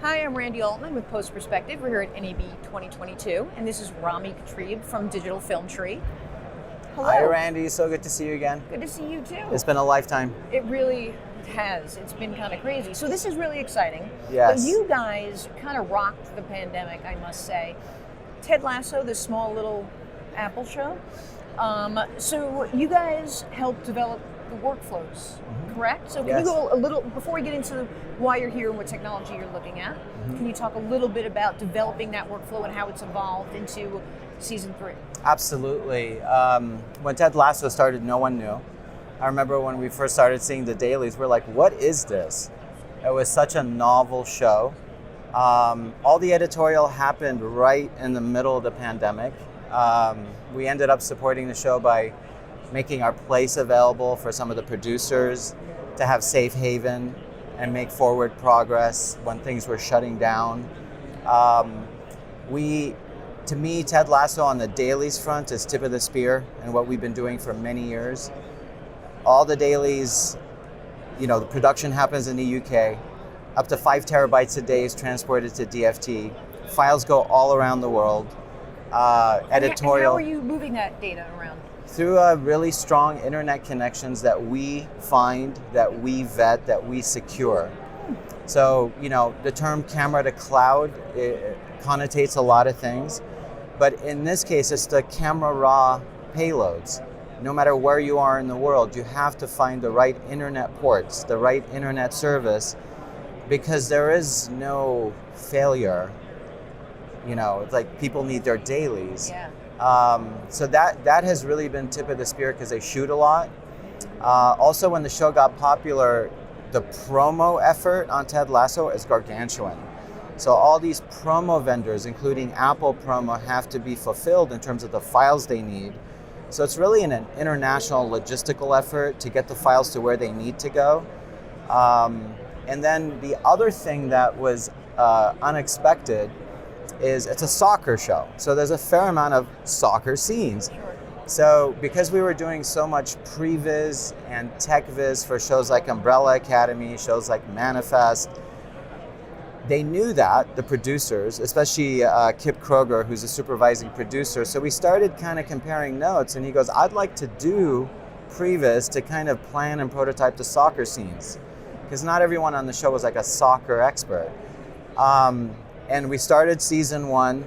Hi, I'm Randy Altman with Post Perspective. We're here at NAB 2022, and this is Ramy Katrib from DigitalFilm Tree. Hello. Hi, Randy. So good to see you again. Good to see you too. It's been a lifetime. It really has. It's been kind of crazy. So this is really exciting. Yes. But you guys kind of rocked the pandemic, I must say. Ted Lasso, this small little Apple show. So you guys helped develop the workflows, correct? So can Yes. you go a little, before we get into why you're here and what technology you're looking at, can you talk a little bit about developing that workflow and how it's evolved into season 3? Absolutely. When Ted Lasso started, no one knew. I remember when we first started seeing the dailies, we're like, what is this? It was such a novel show. All the editorial happened right in the middle of the pandemic. We ended up supporting the show by making our place available for some of the producers to have safe haven and make forward progress when things were shutting down. To me, Ted Lasso on the dailies front is tip of the spear and what we've been doing for many years. All the dailies, the production happens in the UK. Up to 5 terabytes a day is transported to DFT. Files go all around the world. Editorial. And how are you moving that data around? Through really strong internet connections that we find, that we vet, that we secure. So, the term camera to cloud, it connotates a lot of things. But in this case, it's the camera raw payloads. No matter where you are in the world, you have to find the right internet ports, the right internet service, because there is no failure. It's like people need their dailies. Yeah. So that has really been tip of the spear because they shoot a lot. Also, when the show got popular, the promo effort on Ted Lasso is gargantuan. So all these promo vendors, including Apple promo, have to be fulfilled in terms of the files they need. So it's really an international logistical effort to get the files to where they need to go. And then the other thing that was unexpected is it's a soccer show. So there's a fair amount of soccer scenes. Sure. So because we were doing so much pre-viz and tech-viz for shows like Umbrella Academy, shows like Manifest, they knew that, the producers, especially Kip Kroger, who's a supervising producer. So we started kind of comparing notes, and he goes, I'd like to do pre-viz to kind of plan and prototype the soccer scenes, because not everyone on the show was like a soccer expert. And we started season 1.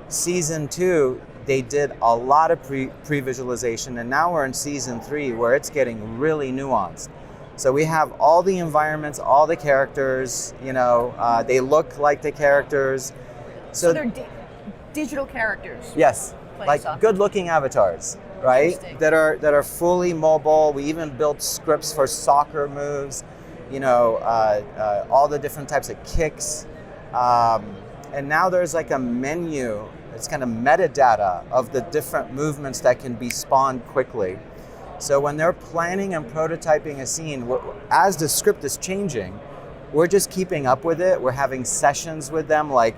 Season 2, they did a lot of pre-visualization, and now we're in season 3 where it's getting really nuanced. So we have all the environments, all the characters, they look like the characters. So they're digital characters. Yes, like soccer. good-looking avatars, right? That are fully mobile. We even built scripts for soccer moves, all the different types of kicks. And now there's like a menu, it's kind of metadata of the different movements that can be spawned quickly. So when they're planning and prototyping a scene, as the script is changing, we're just keeping up with it. We're having sessions with them, like,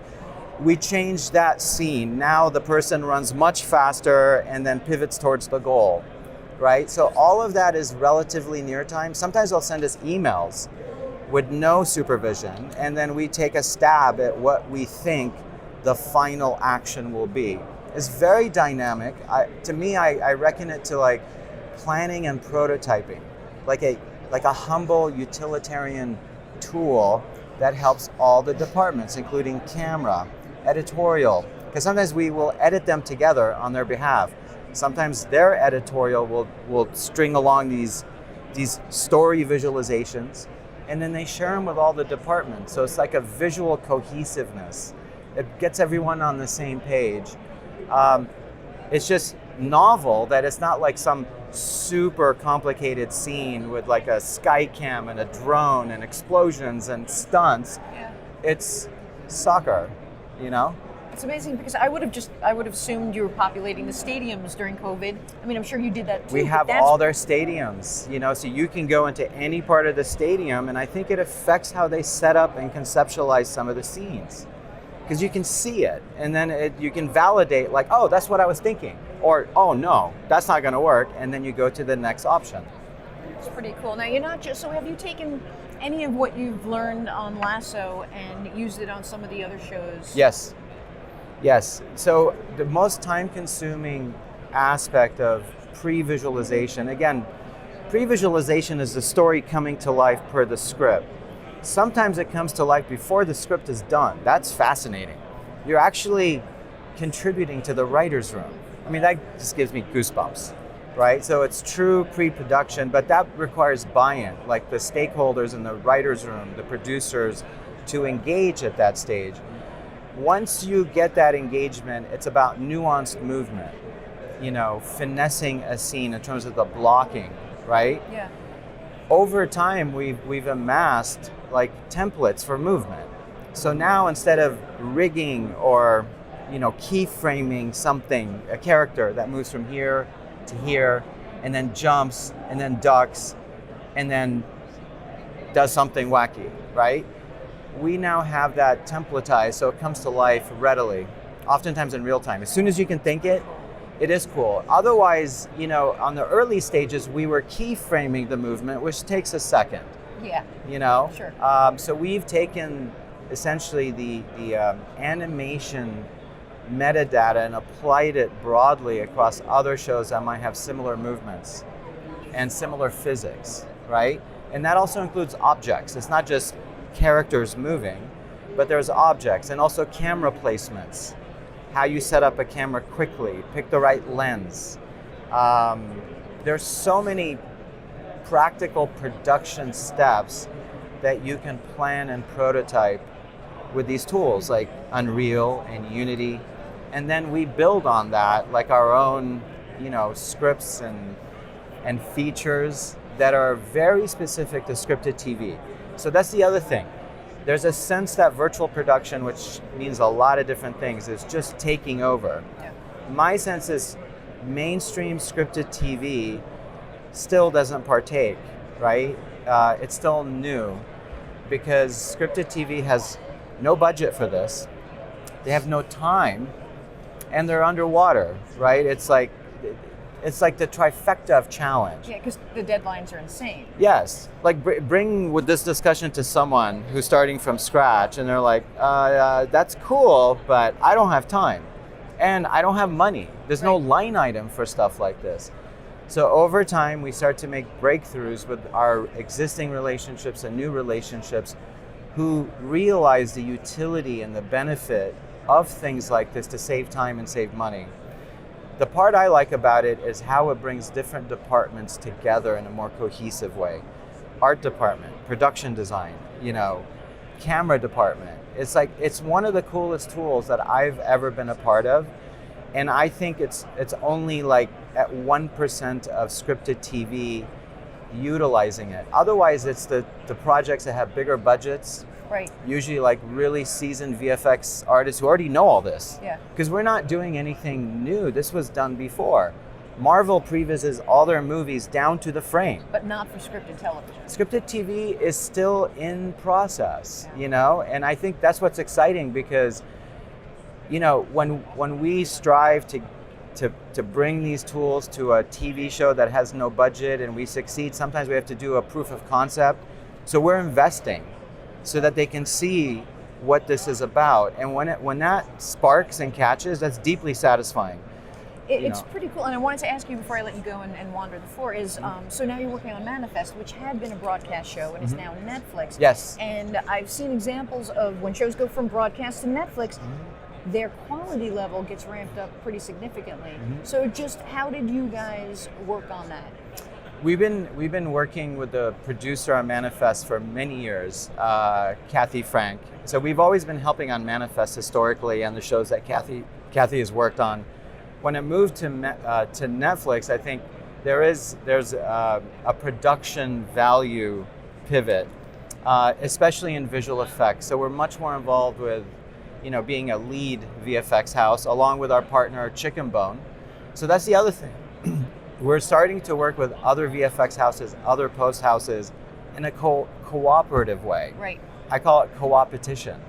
we changed that scene. Now the person runs much faster and then pivots towards the goal, right? So all of that is relatively near time. Sometimes they'll send us emails with no supervision, and then we take a stab at what we think the final action will be. It's very dynamic. To me, I reckon it to like planning and prototyping, like a humble utilitarian tool that helps all the departments, including camera, editorial, because sometimes we will edit them together on their behalf. Sometimes their editorial will string along these story visualizations, and then they share them with all the departments. So it's like a visual cohesiveness. It gets everyone on the same page. It's just novel that it's not like some super complicated scene with like a sky cam and a drone and explosions and stunts. Yeah. It's soccer, It's amazing because I would have assumed you were populating the stadiums during COVID. I mean, I'm sure you did that too. We have all their stadiums, so you can go into any part of the stadium, and I think it affects how they set up and conceptualize some of the scenes. Because you can see it, and then you can validate, like, oh, that's what I was thinking, or, oh no, that's not going to work, and then you go to the next option. It's pretty cool. Now, you're not just, so have you taken any of what you've learned on Lasso and used it on some of the other shows? Yes. Yes. So the most time-consuming aspect of pre-visualization, again, pre-visualization is the story coming to life per the script. Sometimes it comes to life before the script is done. That's fascinating. You're actually contributing to the writer's room. I mean, that just gives me goosebumps, right? So it's true pre-production, but that requires buy-in, like the stakeholders in the writer's room, the producers, to engage at that stage. Once you get that engagement, it's about nuanced movement, finessing a scene in terms of the blocking, right? Yeah. Over time, we've amassed like templates for movement. So now instead of rigging or keyframing something, a character that moves from here to here, and then jumps, and then ducks, and then does something wacky, right? We now have that templatized so it comes to life readily, oftentimes in real time. As soon as you can think it, it is cool. Otherwise, on the early stages, we were keyframing the movement, which takes a second. Yeah. Sure. So we've taken essentially the animation metadata and applied it broadly across other shows that might have similar movements and similar physics, right? And that also includes objects. It's not just characters moving, but there's objects and also camera placements. How you set up a camera quickly, pick the right lens. There's so many practical production steps that you can plan and prototype with these tools like Unreal and Unity. And then we build on that like our own, scripts and features that are very specific to scripted TV. So that's the other thing. There's a sense that virtual production, which means a lot of different things, is just taking over. Yeah. My sense is mainstream scripted TV still doesn't partake, right? It's still new because scripted TV has no budget for this. They have no time, and they're underwater, right? It's like the trifecta of challenge. Yeah, because the deadlines are insane. Yes, like bring with this discussion to someone who's starting from scratch, and they're like, "That's cool, but I don't have time, and I don't have money. There's no line item for stuff like this." So over time, we start to make breakthroughs with our existing relationships and new relationships, who realize the utility and the benefit of things like this to save time and save money. The part I like about it is how it brings different departments together in a more cohesive way. Art department, production design, camera department. It's one of the coolest tools that I've ever been a part of. And I think it's only like at 1% of scripted TV utilizing it. Otherwise, it's the projects that have bigger budgets. Right. Usually like really seasoned VFX artists who already know all this. Yeah. Because we're not doing anything new. This was done before. Marvel previses all their movies down to the frame. But not for scripted television. Scripted TV is still in process, and I think that's what's exciting because, when we strive to bring these tools to a TV show that has no budget and we succeed, sometimes we have to do a proof of concept. So we're investing so that they can see what this is about. And when that sparks and catches, that's deeply satisfying. It's pretty cool. And I wanted to ask you before I let you go and wander the floor is, so now you're working on Manifest, which had been a broadcast show and is now Netflix. Yes. And I've seen examples of when shows go from broadcast to Netflix, their quality level gets ramped up pretty significantly. So just how did you guys work on that? We've been working with the producer on Manifest for many years, Kathy Frank. So we've always been helping on Manifest historically and the shows that Kathy has worked on. When it moved to Netflix, I think there's a production value pivot, especially in visual effects. So we're much more involved with, being a lead VFX house along with our partner Chicken Bone. So that's the other thing. We're starting to work with other VFX houses, other post houses in a cooperative way. Right. I call it co-opetition.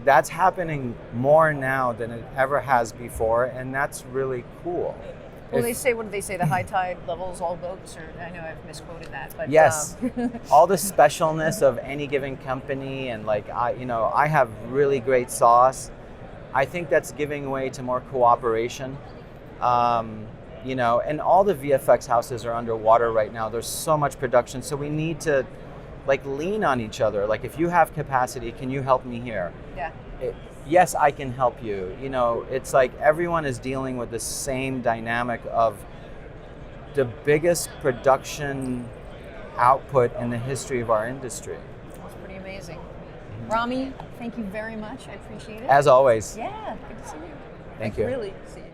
That's happening more now than it ever has before, and that's really cool. Well, they say, what do they say? The high tide levels all boats, or I know I've misquoted that, but yes, all the specialness of any given company, and like I have really great sauce. I think that's giving way to more cooperation. And all the VFX houses are underwater right now. There's so much production, so we need to like lean on each other. Like, if you have capacity, can you help me here? Yeah. Yes, I can help you. It's like everyone is dealing with the same dynamic of the biggest production output in the history of our industry. That's pretty amazing. Ramy, thank you very much. I appreciate it. As always. Yeah, good to see you. Thank you. Really, see you.